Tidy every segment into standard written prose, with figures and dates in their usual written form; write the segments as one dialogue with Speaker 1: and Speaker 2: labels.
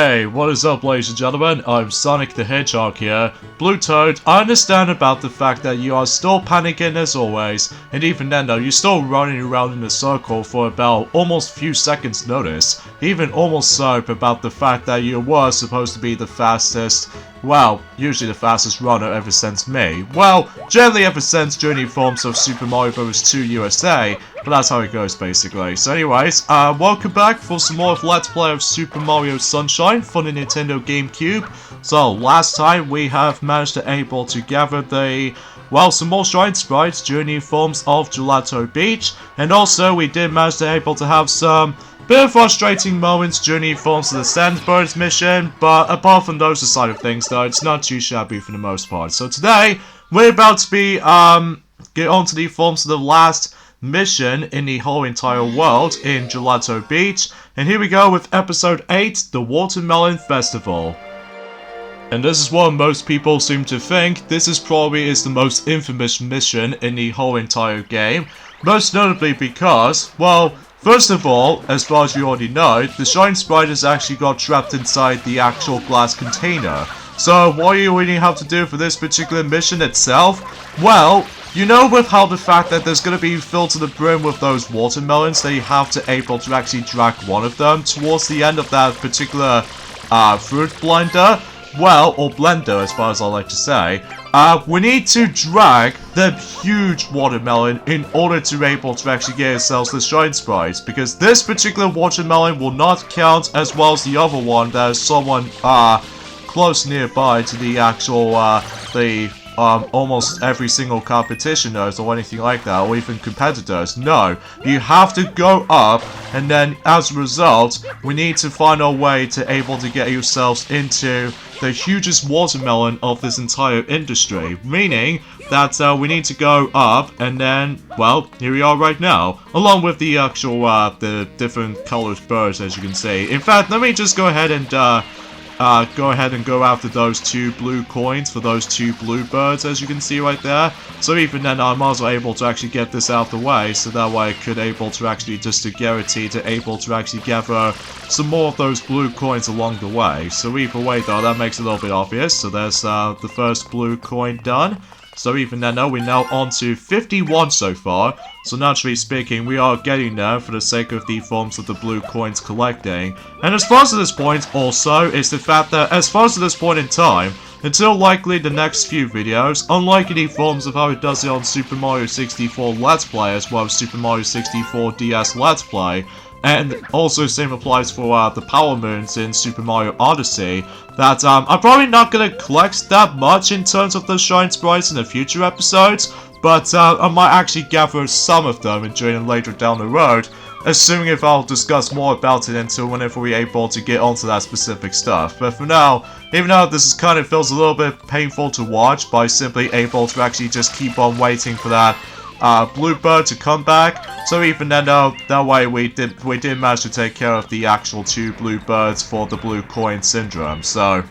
Speaker 1: Hey, what is up ladies and gentlemen, I'm Sonic the Hedgehog here. Blue Toad, I understand about the fact that you are still panicking as always, and even then though, you're still running around in a circle for about almost few seconds notice, even almost so about the fact that you were supposed to be the fastest, well, usually the fastest runner ever since me. Well, generally ever since Journey Forms of Super Mario Bros. 2 USA, but that's how it goes basically. So anyways, welcome back for some more of Let's Play of Super Mario Sunshine for the Nintendo GameCube. So, last time we have managed to able to gather the, well, some more Shrine Sprites during the forms of Gelato Beach, and also we did manage to able to have some bit of frustrating moments during the forms of the Sandbirds mission, but apart from those side of things though, it's not too shabby for the most part. So today, we're about to be, get on to the forms of the last mission in the whole entire world in Gelato Beach, and here we go with episode 8, the Watermelon Festival. And this is what most people seem to think, this is probably the most infamous mission in the whole entire game, most notably because, well, first of all, as far as you already know, the Shine Sprite has actually got trapped inside the actual glass container. So what do you really have to do for this particular mission itself? Well, you know with how the fact that there's going to be filled to the brim with those watermelons that you have to able to actually drag one of them towards the end of that particular fruit blender? Well, or blender as far as I like to say. We need to drag the huge watermelon in order to be able to actually get ourselves the Shine Sprites, because this particular watermelon will not count as well as the other one that is someone close nearby to the actual almost every single competition does or anything like that, or even competitors. No, you have to go up, and then as a result, we need to find a way to able to get yourselves into the hugest watermelon of this entire industry, meaning that we need to go up, and then, well, here we are right now, along with the actual, the different colored birds, as you can see. In fact, let me just go ahead and go after those 2 blue coins for those 2 blue birds, as you can see right there. So even then, I'm also able to actually get this out the way, so that way I could able to actually just to guarantee to able to actually gather some more of those blue coins along the way. So either way though, that makes it a little bit obvious. So there's the first blue coin done. So even then, we're now on to 51 so far. So naturally speaking, we are getting there for the sake of the forms of the blue coins collecting. And as far as this point also, is the fact that as far as this point in time, until likely the next few videos, unlike the forms of how it does it on Super Mario 64 Let's Play as well as Super Mario 64 DS Let's Play, and also same applies for the Power Moons in Super Mario Odyssey, that I'm probably not going to collect that much in terms of the Shine Sprites in the future episodes, but I might actually gather some of them and join them later down the road, assuming if I'll discuss more about it until whenever we're able to get onto that specific stuff. But for now, even though this is kind of feels a little bit painful to watch by simply able to actually just keep on waiting for that blue bird to come back. So even then though, that way we did manage to take care of the actual 2 blue birds for the blue coin syndrome. So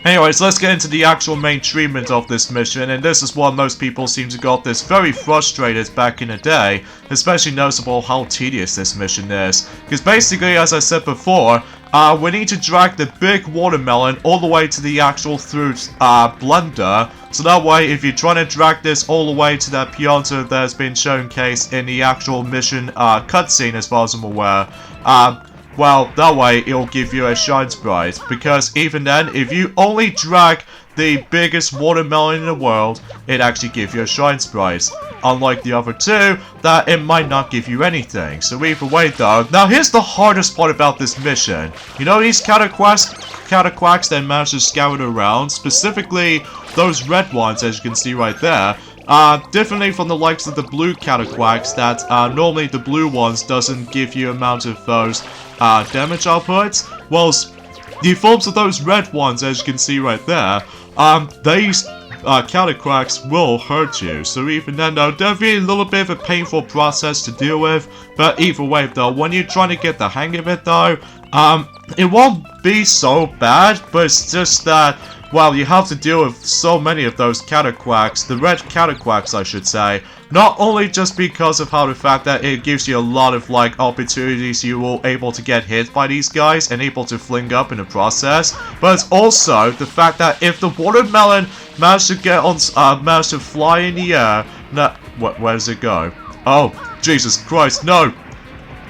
Speaker 1: anyways, let's get into the actual main treatment of this mission, and this is what most people seem to got this very frustrated back in the day, especially noticeable how tedious this mission is. Because basically, as I said before, we need to drag the big watermelon all the way to the actual fruit blender, so that way if you're trying to drag this all the way to that pianta that's been showcased in the actual mission cutscene as far as I'm aware, well, that way it'll give you a Shine Sprite, because even then, if you only drag the biggest watermelon in the world, it actually gives you a Shine Sprite. Unlike the other 2, that it might not give you anything. So either way though, now here's the hardest part about this mission. You know these Cataquacks that manage to scout around, specifically those red ones as you can see right there, differently from the likes of the blue Cataquacks that normally the blue ones doesn't give you amount of those damage outputs. Well, the forms of those red ones as you can see right there, these Cataquacks will hurt you. So even then though, definitely a little bit of a painful process to deal with, but either way though, when you're trying to get the hang of it though, it won't be so bad, but it's just that well, you have to deal with so many of those Cataquacks, the red Cataquacks I should say, not only just because of how the fact that it gives you a lot of like opportunities you will able to get hit by these guys and able to fling up in the process, but it's also the fact that if the watermelon managed to get on, managed to fly in the air, where does it go? Oh, Jesus Christ, no!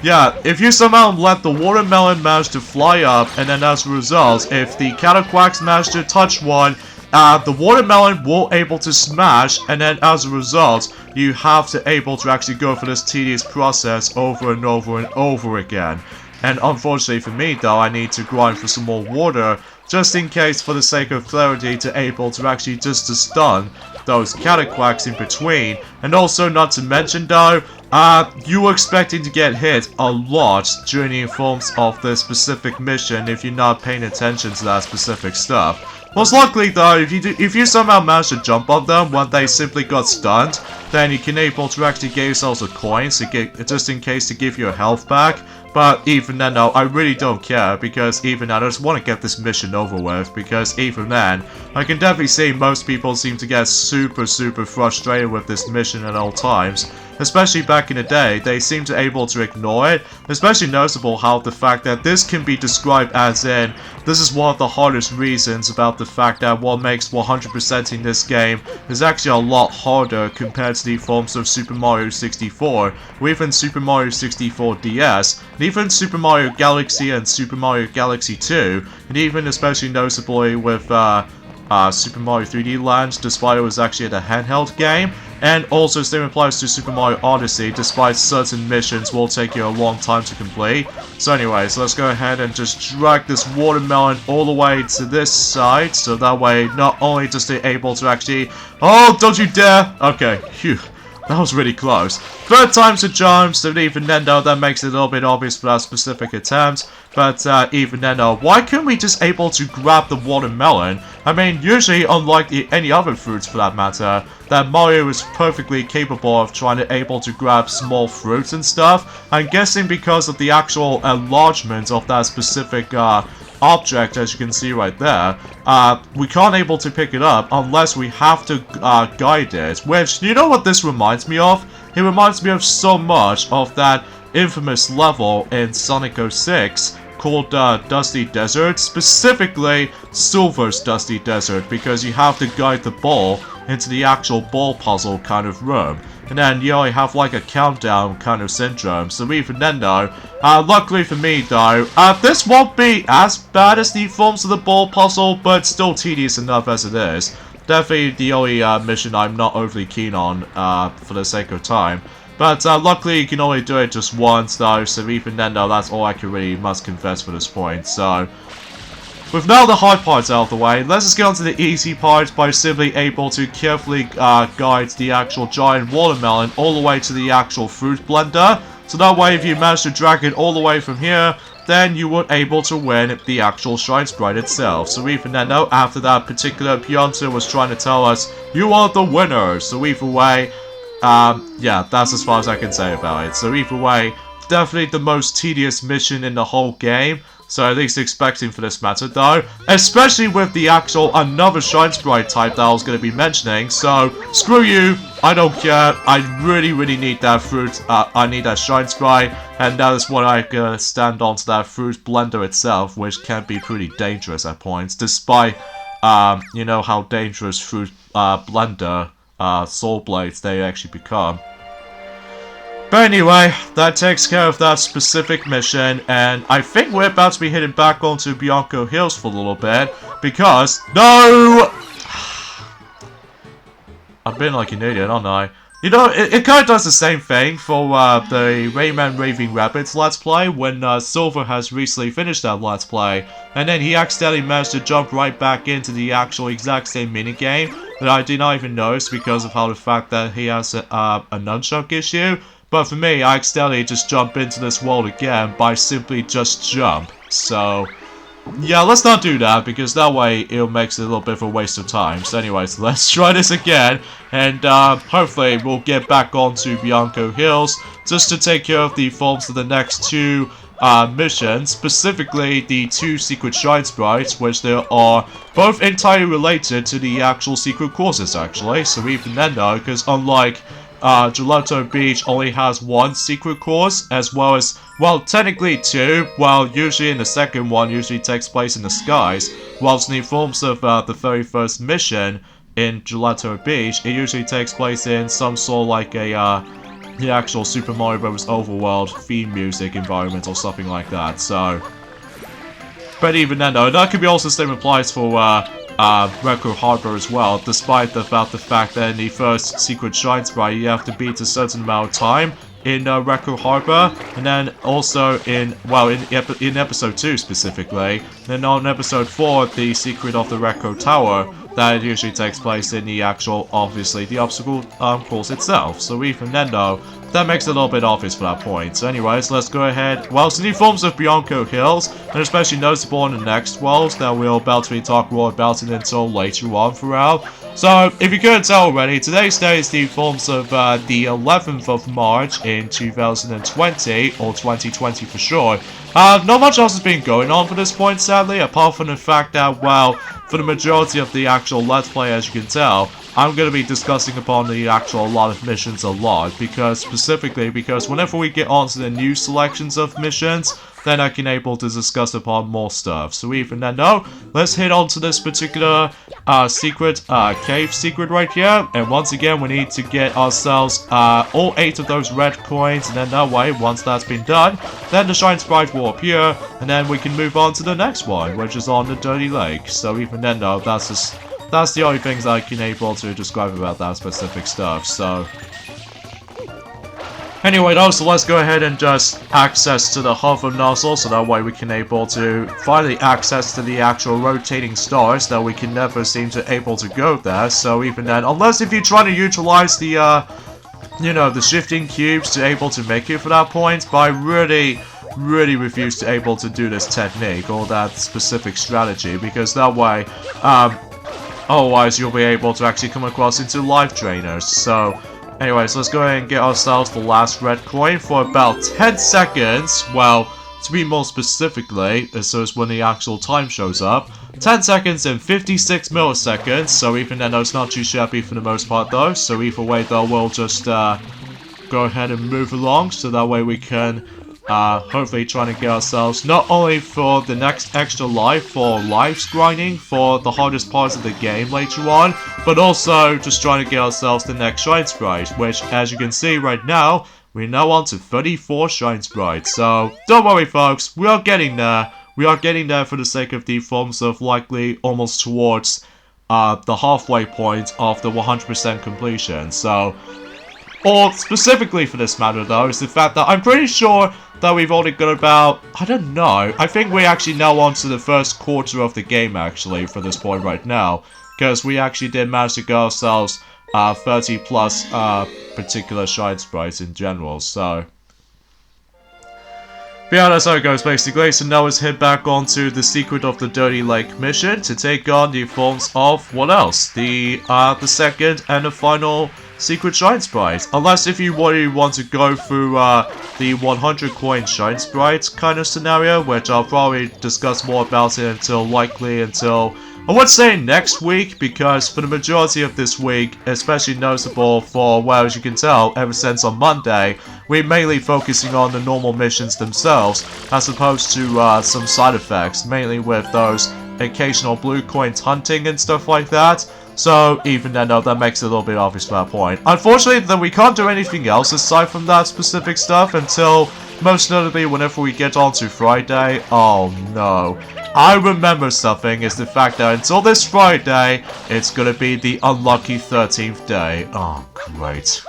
Speaker 1: Yeah, if you somehow let the watermelon manage to fly up, and then as a result, if the Cataquacks manage to touch one, the watermelon will able to smash, and then as a result, you have to able to actually go for this tedious process over and over and over again. And unfortunately for me though, I need to grind for some more water, just in case for the sake of clarity to able to actually just to stun those Cataquacks in between. And also not to mention though, you were expecting to get hit a lot during the forms of this specific mission if you're not paying attention to that specific stuff. Most likely though, if you somehow manage to jump on them when they simply got stunned, then you can able to actually get yourselves a coin to get, just in case to give your health back. But even then though, I really don't care, because even then I just want to get this mission over with, because even then, I can definitely see most people seem to get super frustrated with this mission at all times. Especially back in the day, they seem to able to ignore it. Especially noticeable how the fact that this can be described as in, this is one of the hardest reasons about the fact that what makes 100% in this game is actually a lot harder compared to the forms of Super Mario 64, or even Super Mario 64 DS, and even Super Mario Galaxy and Super Mario Galaxy 2, and even especially noticeably with Super Mario 3D Land, despite it was actually a handheld game. And also same applies to Super Mario Odyssey, despite certain missions will take you a long time to complete. So anyways, let's go ahead and just drag this watermelon all the way to this side, so that way not only just they're able to actually... Oh, don't you dare! Okay, phew. That was really close. Third time's a charm, so even then though, that makes it a little bit obvious for that specific attempt. But even then though, why couldn't we just able to grab the watermelon? I mean, usually, unlike any other fruits for that matter, that Mario is perfectly capable of trying to able to grab small fruits and stuff. I'm guessing because of the actual enlargement of that specific object, as you can see right there, we can't able to pick it up unless we have to guide it, which, you know what this reminds me of? It reminds me of so much of that infamous level in Sonic 06 called Dusty Desert, specifically Silver's Dusty Desert, because you have to guide the ball into the actual ball puzzle kind of room. And then you only have like a countdown kind of syndrome, so even then though, luckily for me though, this won't be as bad as the forms of the ball puzzle, but still tedious enough as it is. Definitely the only mission I'm not overly keen on, for the sake of time. But luckily you can only do it just once though, so even then though, that's all I can really must confess for this point. So, with now the hard parts out of the way, let's just get on to the easy part by simply able to carefully guide the actual giant watermelon all the way to the actual fruit blender. So that way if you manage to drag it all the way from here, then you were able to win the actual Shine Sprite itself. So even then though, after that particular Pianta was trying to tell us, you are the winner. So either way, yeah, that's as far as I can say about it. So either way, definitely the most tedious mission in the whole game. So at least expecting for this matter though. Especially with the actual another Shine Sprite type that I was going to be mentioning. So, screw you, I don't care. I really need that fruit. I need that Shine Sprite. And that is what I'm going to stand on to that fruit blender itself. Which can be pretty dangerous at points. Despite, you know how dangerous fruit blender soul blades they actually become. But anyway, that takes care of that specific mission, and I think we're about to be heading back onto Bianco Hills for a little bit, because... No! I've been like an idiot, aren't I? You know, it kind of does the same thing for the Rayman Raving Rabbids Let's Play, when Silver has recently finished that Let's Play, and then he accidentally managed to jump right back into the actual exact same minigame that I did not even notice because of how the fact that he has a nunchuck issue. But for me, I accidentally just jump into this world again by simply just jump. So, yeah, let's not do that, because that way it makes it a little bit of a waste of time. So anyways, let's try this again, and hopefully we'll get back onto Bianco Hills, just to take care of the forms of the next two missions, specifically the 2 secret shine sprites, which they are both entirely related to the actual secret courses, actually. So even then though, because unlike Gelato Beach only has 1 secret course, as well as, well, technically 2, well, usually in the second one usually takes place in the skies, whilst in the forms of the very first mission in Gelato Beach, it usually takes place in some sort of like a, the actual Super Mario Bros. Overworld theme music environment or something like that, so... But even then though, that could be also the same applies for, Record Harbor as well, despite the fact that in the first Secret Shine Sprite you have to beat a certain amount of time in Record Harbor, and then also in, well, in episode 2 specifically, then on episode 4, the Secret of the Record Tower, that usually takes place in the actual, obviously, the obstacle course itself. So even then though, that makes it a little bit obvious for that point. So anyways, let's go ahead. Well, so the forms of Bianco Hills, and especially noticeable in the next worlds that we'll about to be talking more about it until later on throughout. So, if you couldn't tell already, today's day is the forms of the 11th of March in 2020, or 2020 for sure. Not much else has been going on for this point, sadly, apart from the fact that, well, for the majority of the actual Let's Play, as you can tell, I'm going to be discussing upon the actual lot of missions a lot, because specifically because whenever we get onto the new selections of missions, then I can able to discuss upon more stuff. So even then though, let's hit on to this particular cave secret right here, and once again we need to get ourselves all 8 of those red coins, and then that way, once that's been done, then the shine sprite will appear, and then we can move on to the next one, which is on the Dirty Lake. So even then though, that's the only things I can able to describe about that specific stuff, so... Anyway though, so let's go ahead and just access to the hover nozzle, so that way we can able to finally access to the actual rotating stars that we can never seem to able to go there. So even then, unless if you try to utilize the, you know, the shifting cubes to able to make it for that point, but I really refuse to able to do this technique or that specific strategy, because that way, otherwise you'll be able to actually come across into life drainers. So anyways, let's go ahead and get ourselves the last red coin for about 10 seconds. Well, to be more specifically, so it's when the actual time shows up. 10 seconds and 56 milliseconds, so even then it's not too shabby for the most part though. So either way though, we'll just go ahead and move along, so that way we can hopefully trying to get ourselves not only for the next extra life for lives grinding for the hardest parts of the game later on, but also just trying to get ourselves the next shine sprite, which as you can see right now, we're now on to 34 shine sprites. So don't worry folks, we are getting there. We are getting there for the sake of the forms of likely almost towards the halfway point of the 100% completion. So, or specifically for this matter though, is the fact that I'm pretty sure that we've only got about, I don't know, I think we're actually now on to the first quarter of the game actually for this point right now, because we actually did manage to get ourselves 30 plus particular shine sprites in general, so... But yeah, that's how it goes basically. So now let's head back onto the Secret of the Dirty Lake mission to take on the forms of what else? The second and the final secret shine sprite. Unless if you really want to go through the 100 coin shine sprites kind of scenario, which I'll probably discuss more about it until I would say next week, because for the majority of this week, especially noticeable for, well, as you can tell, ever since on Monday, we're mainly focusing on the normal missions themselves, as opposed to some side effects, mainly with those occasional blue coins hunting and stuff like that. So even then though, that makes it a little bit obvious for that point. Unfortunately, then we can't do anything else aside from that specific stuff until, most notably, whenever we get on to Friday. Oh no. I remember something, is the fact that until this Friday, it's gonna be the unlucky 13th day. Oh, great.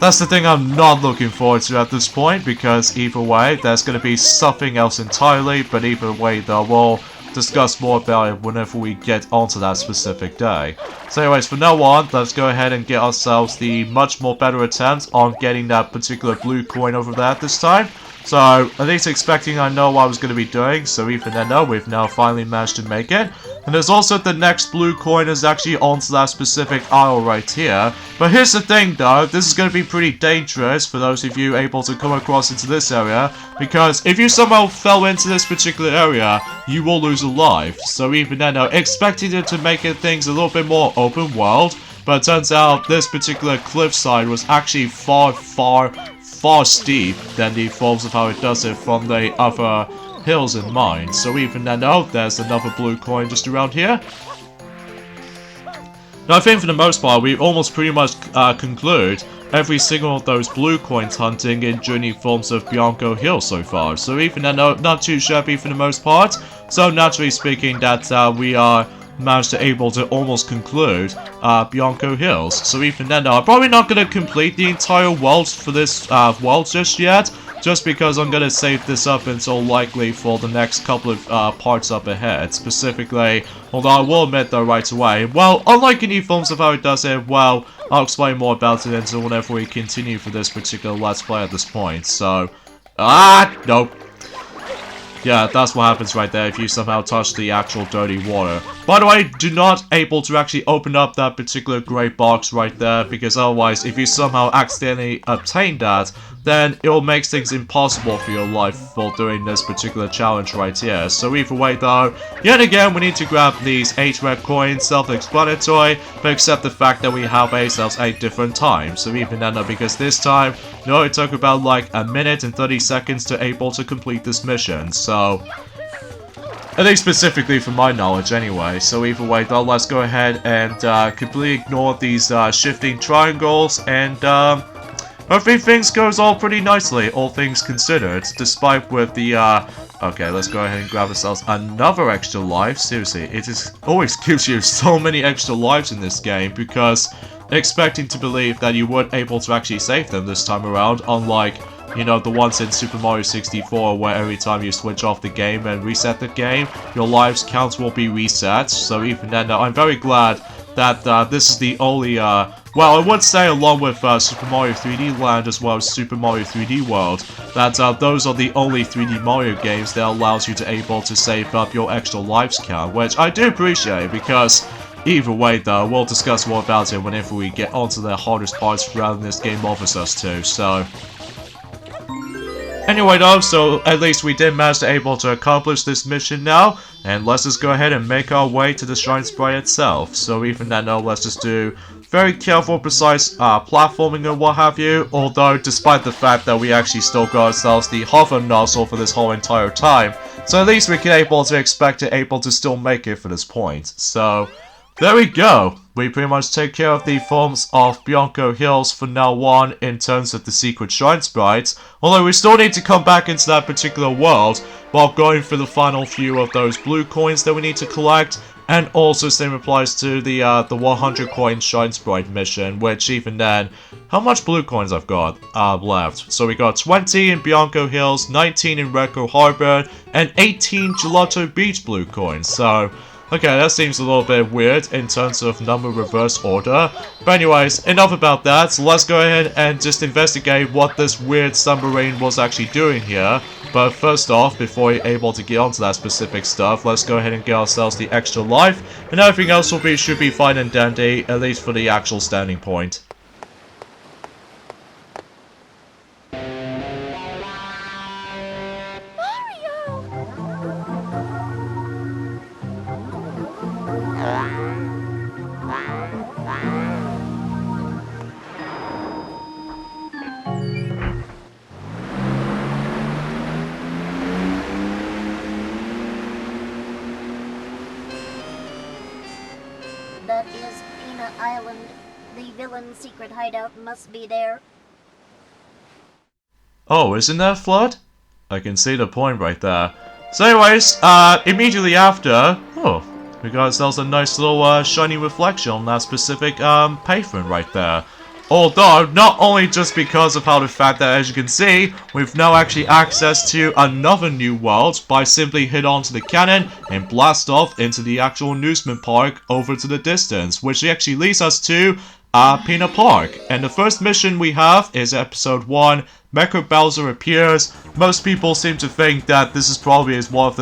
Speaker 1: That's the thing I'm not looking forward to at this point, because either way, there's gonna be something else entirely, but either way though, we'll discuss more about it whenever we get onto that specific day. So anyways, from now on, let's go ahead and get ourselves the much more better attempt on getting that particular blue coin over there this time. So, at least expecting I know what I was going to be doing, so even then though, we've now finally managed to make it. And there's also the next blue coin is actually onto that specific aisle right here. But here's the thing though, this is going to be pretty dangerous for those of you able to come across into this area, because if you somehow fell into this particular area, you will lose a life. So even then though, expecting it to make it things a little bit more open world, but it turns out this particular cliffside was actually far steep than the forms of how it does it from the other hills in mind. So even then though, there's another blue coin just around here. Now I think for the most part, we almost pretty much conclude every single of those blue coins hunting in Journey forms of Bianco Hill so far. So even then though, not too shabby for the most part. So naturally speaking that we are managed to able to almost conclude Bianco Hills. So even then though, I'm probably not going to complete the entire world for this world just yet, just because I'm going to save this up until likely for the next couple of parts up ahead. Specifically, although I will admit though right away, well, unlike any forms of how it does it, well, I'll explain more about it until whenever we continue for this particular Let's Play at this point. So, nope. Yeah, that's what happens right there if you somehow touch the actual dirty water. By the way, do not able to actually open up that particular grey box right there, because otherwise, if you somehow accidentally obtain that, then it will make things impossible for your life for doing this particular challenge right here. So either way though, yet again, we need to grab these 8 red coins, self-explanatory, but except the fact that we have ourselves 8 different times. So even then, because this time, it took about like a minute and 30 seconds to able to complete this mission. So, at least specifically from my knowledge anyway. So either way though, let's go ahead and completely ignore these shifting triangles, and hopefully things goes all pretty nicely, all things considered, despite with the okay, let's go ahead and grab ourselves another extra life. Seriously, it just always gives you so many extra lives in this game, because expecting to believe that you weren't able to actually save them this time around, unlike, you know, the ones in Super Mario 64 where every time you switch off the game and reset the game, your lives counts will be reset. So even then, I'm very glad that this is the only, well, I would say along with Super Mario 3D Land as well as Super Mario 3D World, that those are the only 3D Mario games that allows you to able to save up your extra lives count, which I do appreciate, because either way though, we'll discuss more about it whenever we get onto the hardest parts rather than this game offers us to. So anyway though, so at least we did manage to able to accomplish this mission now, and let's just go ahead and make our way to the Shrine Sprite itself. So even then though, let's just do very careful, precise platforming and what have you, although despite the fact that we actually still got ourselves the hover nozzle for this whole entire time, so at least we can able to expect it able to still make it for this point. So there we go. We pretty much take care of the forms of Bianco Hills from now on in terms of the secret Shrine Sprites, although we still need to come back into that particular world while going for the final few of those blue coins that we need to collect, and also same applies to the 100 coin Shrine Sprite mission, which even then, how much blue coins I've got left? So we got 20 in Bianco Hills, 19 in Recco Harbor, and 18 Gelato Beach blue coins. So okay, that seems a little bit weird in terms of number reverse order. But anyways, enough about that. So let's go ahead and just investigate what this weird submarine was actually doing here. But first off, before we're able to get onto that specific stuff, let's go ahead and get ourselves the extra life. And everything else should be fine and dandy, at least for the actual standing point.
Speaker 2: That is Peanut Island. The villain's secret hideout must be there.
Speaker 1: Oh, isn't that FLUDD? I can see the point right there. So anyways, immediately after, we got ourselves a nice little shiny reflection on that specific pavement right there. Although, not only just because of how the fact that, as you can see, we've now actually access to another new world by simply hit onto the cannon and blast off into the actual amusement park over to the distance, which actually leads us to Peanut Park. And the first mission we have is episode 1, Mecha Bowser appears. Most people seem to think that this is probably one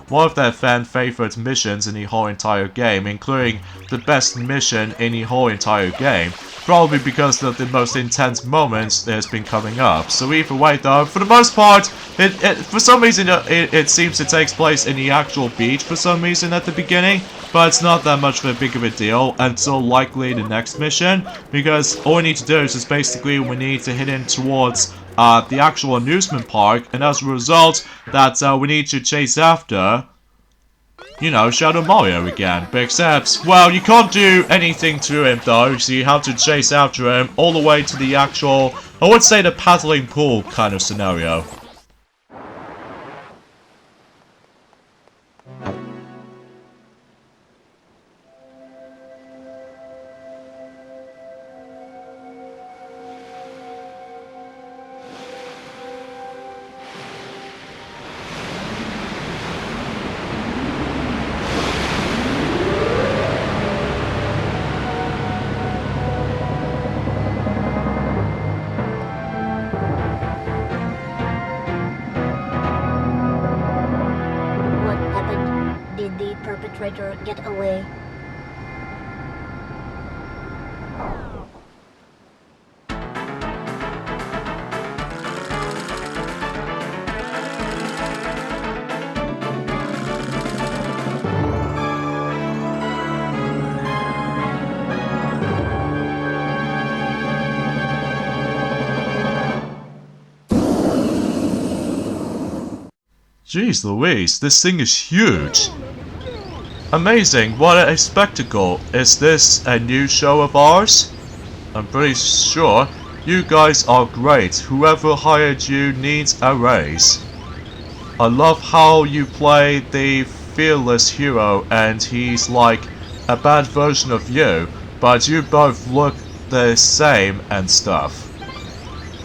Speaker 1: of their fan favorite missions in the whole entire game, including the best mission in the whole entire game. Probably because of the most intense moments that's been coming up. So either way though, for the most part, for some reason it seems it takes place in the actual beach for some reason at the beginning, but it's not that much of a big of a deal until likely the next mission, because all we need to do is just basically we need to head in towards the actual amusement park, and as a result, that we need to chase after, you know, Shadow Mario again. But except, well, you can't do anything to him though, so you have to chase after him all the way to the actual, I would say the paddling pool kind of scenario.
Speaker 2: Perpetrator get away.
Speaker 1: Jeez Louise, this thing is huge. Amazing, what a spectacle. Is this a new show of ours? I'm pretty sure you guys are great. Whoever hired you needs a raise. I love how you play the fearless hero and he's like a bad version of you, but you both look the same and stuff.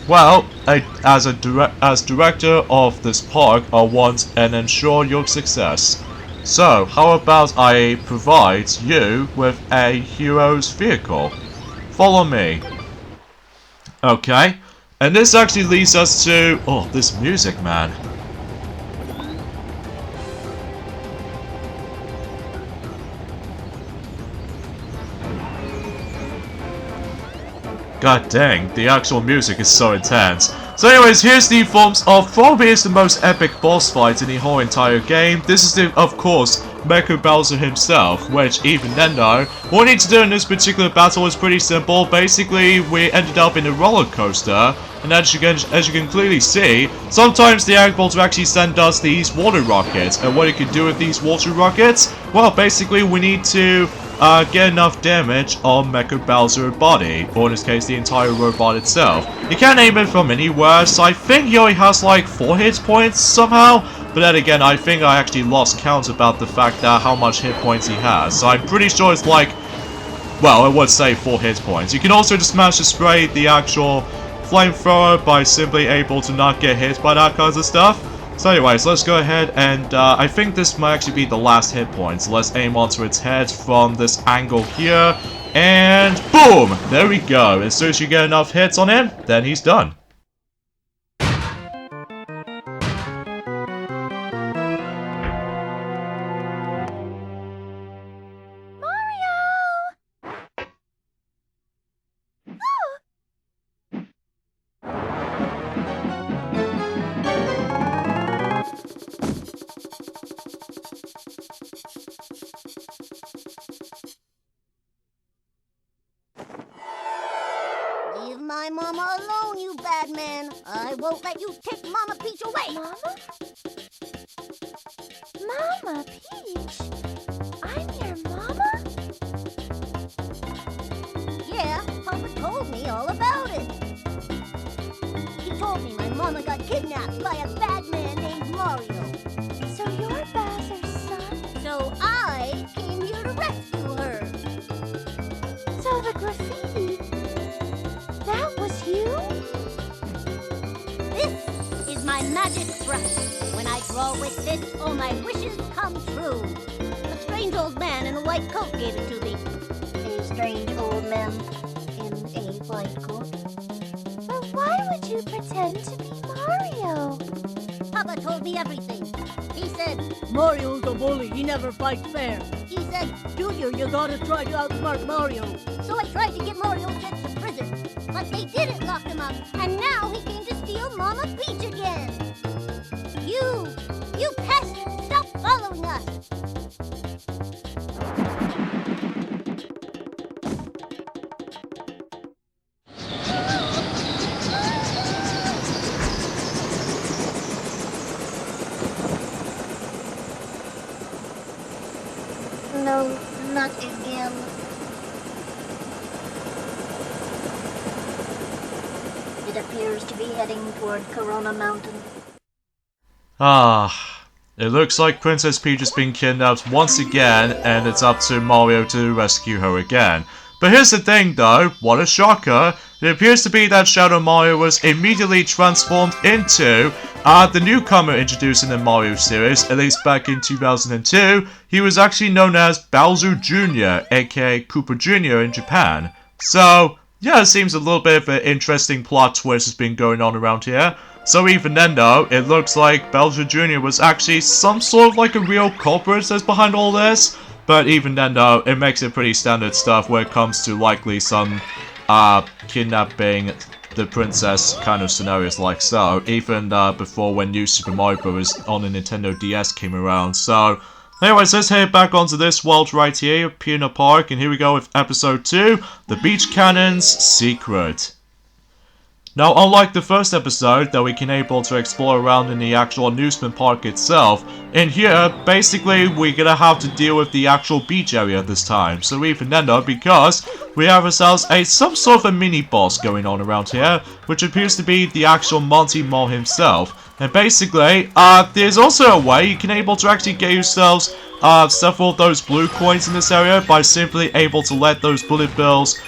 Speaker 1: Well, as director of this park, I want and ensure your success. So, how about I provide you with a hero's vehicle? Follow me. Okay, and this actually leads us to... oh, this music, man. God dang, the actual music is so intense. So anyways, here's the forms of probably is the most epic boss fight in the whole entire game. This is the, of course, Mecha Bowser himself, which even then though, what we need to do in this particular battle is pretty simple. Basically, we ended up in a roller coaster, and as you can clearly see, sometimes the able to actually send us these water rockets, and what you can do with these water rockets, well, basically we need to get enough damage on Mecha Bowser's body, or in this case the entire robot itself. You can't aim it from anywhere, so I think he only has like 4 hit points somehow, but then again I think I actually lost count about the fact that how much hit points he has, so I'm pretty sure it's like, well, I would say 4 hit points. You can also just manage to spray the actual flamethrower by simply able to not get hit by that kinds of stuff. So anyways, let's go ahead and I think this might actually be the last hit point. So let's aim onto its head from this angle here. And boom! There we go. As soon as you get enough hits on him, then he's done.
Speaker 3: Leave my mama alone, you bad man. I won't let you take Mama Peach away.
Speaker 2: Mama? Mama Peach? I'm your mama?
Speaker 3: Yeah, Papa told me all about it. He told me my mama got kidnapped by a bad man named Mario.
Speaker 2: So you're Bowser's son?
Speaker 3: So I came here to rescue her.
Speaker 2: So the graffiti, that was you?
Speaker 3: This is my magic brush. When I draw with this, all my wishes come true. A strange old man in a white coat gave it to me.
Speaker 2: A strange old man. fight good.
Speaker 3: But why would you pretend to be Mario? Papa told me everything. He said,
Speaker 4: Mario's a bully, he never fights fair.
Speaker 3: he said,
Speaker 4: Junior, you gotta try to outsmart Mario.
Speaker 3: so I tried to get Mario sent to prison. But they didn't lock him up, and now he came to steal Mama Peach again. You pest! Stop following us!
Speaker 2: No, not again. It appears to be heading toward Corona Mountain.
Speaker 1: It looks like Princess Peach has been kidnapped once again, and it's up to Mario to rescue her again. But here's the thing though, what a shocker, it appears to be that Shadow Mario was immediately transformed into the newcomer introduced in the Mario series, at least back in 2002. He was actually known as Bowser Jr., aka Koopa Jr. in Japan. So, yeah, it seems a little bit of an interesting plot twist has been going on around here. So even then though, it looks like Bowser Jr. was actually some sort of like a real culprit that's behind all this. But even then though, it makes it pretty standard stuff when it comes to likely some kidnapping the princess kind of scenarios like so. Even before when New Super Mario Bros. On the Nintendo DS came around. So anyways, let's head back onto this world right here, Peanut Park, and here we go with episode 2, The Beach Cannon's Secret. Now, unlike the first episode that we can able to explore around in the actual amusement park itself, in here, basically, we're gonna have to deal with the actual beach area this time. So even then though, because we have ourselves some sort of a mini-boss going on around here, which appears to be the actual Monty Mole himself. And basically, there's also a way you can able to actually get yourselves several of those blue coins in this area by simply able to let those bullet bills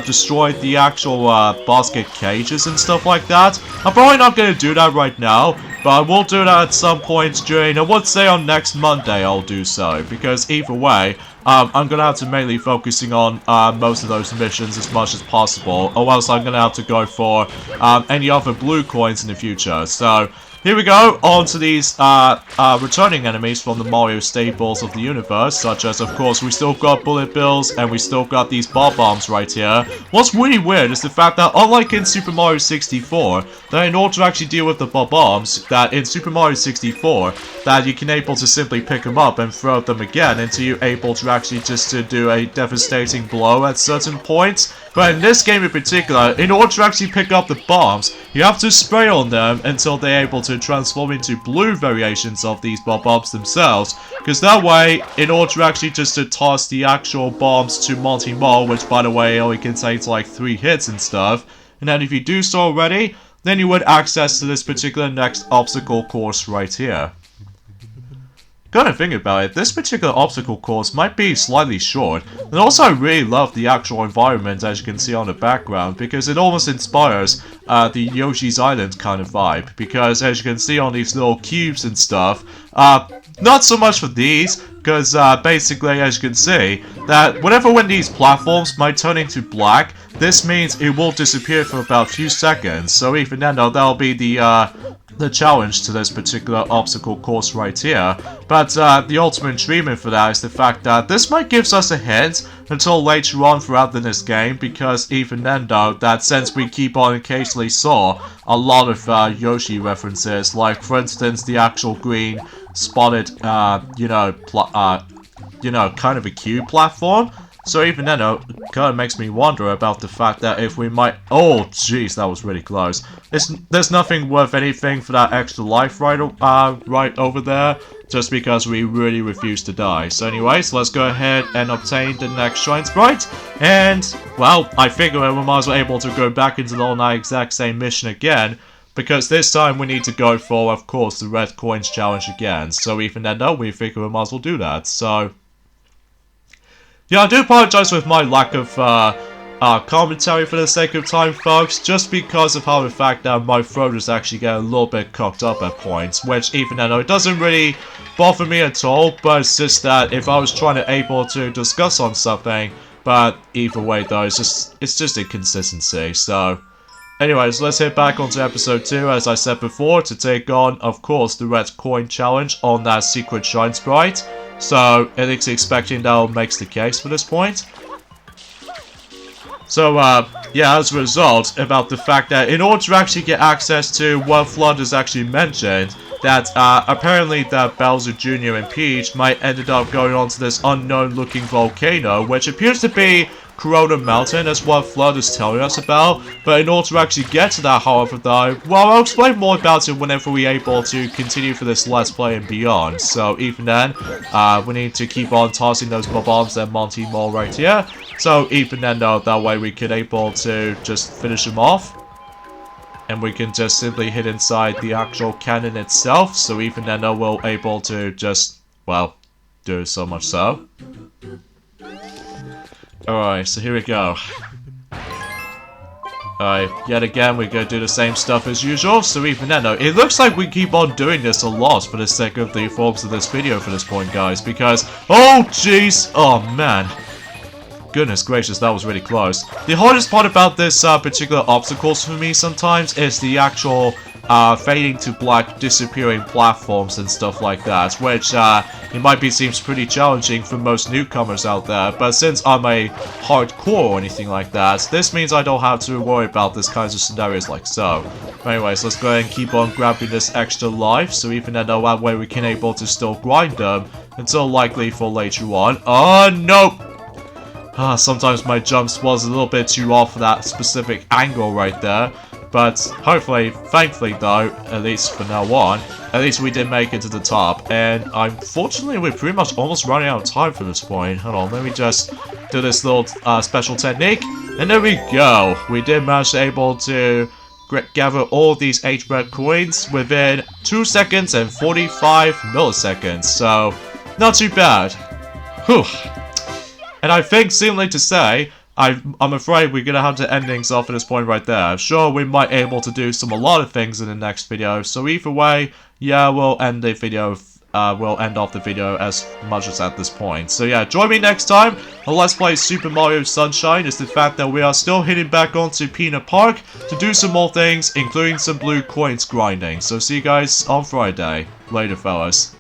Speaker 1: destroy the actual basket cages and stuff like that. I'm probably not going to do that right now, but I will do that at some point during, I would say on next Monday I'll do so, because either way, I'm going to have to mainly focusing on most of those missions as much as possible, or else I'm going to have to go for any other blue coins in the future. So here we go, on to these returning enemies from the Mario staples of the universe, such as, of course, we still got bullet bills, and we still got these bob-bombs right here. What's really weird is the fact that, unlike in Super Mario 64, that in order to actually deal with the bob-bombs, that in Super Mario 64, that you can able to simply pick them up and throw them again until you're able to actually just to do a devastating blow at certain points. But in this game in particular, in order to actually pick up the bombs, you have to spray on them until they're able to transform into blue variations of these bob-bombs themselves. Because that way, in order to actually just to toss the actual bombs to Monty Mole, which by the way only contains like 3 hits and stuff, and then if you do so already, then you would access to this particular next obstacle course right here. Gotta think about it, this particular obstacle course might be slightly short, and also I really love the actual environment as you can see on the background, because it almost inspires the Yoshi's Island kind of vibe, because as you can see on these little cubes and stuff, not so much for these, because basically as you can see, that whenever when these platforms might turn into black, this means it will disappear for about a few seconds, so even then though, that'll be the challenge to this particular obstacle course right here. But the ultimate treatment for that is the fact that this might give us a hint until later on throughout this game, because even then though, that since we keep on occasionally saw a lot of Yoshi references, like for instance the actual green spotted, you know, kind of a cube platform. So even then, it kind of makes me wonder about the fact that if we might... Oh, jeez, that was really close. There's nothing worth anything for that extra life right over there, just because we really refuse to die. So anyways, let's go ahead and obtain the next Shrine Sprite. And, well, I figure we might as well able to go back into the exact same mission again, because this time we need to go for, of course, the Red Coins Challenge again. So even then, though, we figure we might as well do that. So yeah, I do apologize with my lack of commentary for the sake of time, folks, just because of how the fact that my throat is actually getting a little bit cocked up at points, which even though it doesn't really bother me at all, but it's just that if I was trying to able to discuss on something, But either way though, it's just inconsistency. So anyways, let's head back onto episode 2, as I said before, to take on, of course, the red coin challenge on that secret shrine sprite. So Elixir expecting that makes the case for this point. So, yeah, as a result, about the fact that in order to actually get access to what Flood is actually mentioned, that apparently that Bowser Jr. and Peach might ended up going onto this unknown-looking volcano, which appears to be Corona Mountain, as what Flood is telling us about. But in order to actually get to that, however, though, well, I'll explain more about it whenever we're able to continue for this Let's Play and beyond. So even then, we need to keep on tossing those bombs and Monty Mole right here. So even then, though, that way we can able to just finish them off. And we can just simply hit inside the actual cannon itself. So even then, though, we're able to just, well, do so much so. Alright, so here we go. Alright, yet again, we're gonna do the same stuff as usual. So even then, though, it looks like we keep on doing this a lot for the sake of the forms of this video for this point, guys. Because, oh jeez, oh man. Goodness gracious, that was really close. The hardest part about this particular obstacles for me sometimes is the actual fading to black, disappearing platforms and stuff like that, which it might be seems pretty challenging for most newcomers out there. But since I'm a hardcore or anything like that, this means I don't have to worry about this kinds of scenarios like so. But anyways, let's go ahead and keep on grabbing this extra life, so even at that way we can able to still grind them until likely for later on. Oh no! Sometimes my jumps was a little bit too off for that specific angle right there. But hopefully, thankfully though, at least for now on, at least we did make it to the top. And unfortunately, we're pretty much almost running out of time for this point. Hold on, let me just do this little special technique. And there we go. We did manage to able to gather all these 8 red coins within 2 seconds and 45 milliseconds. So, not too bad. Whew. And I think, seemingly to say, I'm afraid we're gonna have to end things off at this point right there. Sure, we might able to do a lot of things in the next video. So either way, yeah, we'll end the video. We'll end off the video as much as at this point. So yeah, join me next time on Let's Play Super Mario Sunshine. Is the fact that we are still heading back onto Peanut Park to do some more things, including some blue coins grinding. So see you guys on Friday. Later, fellas.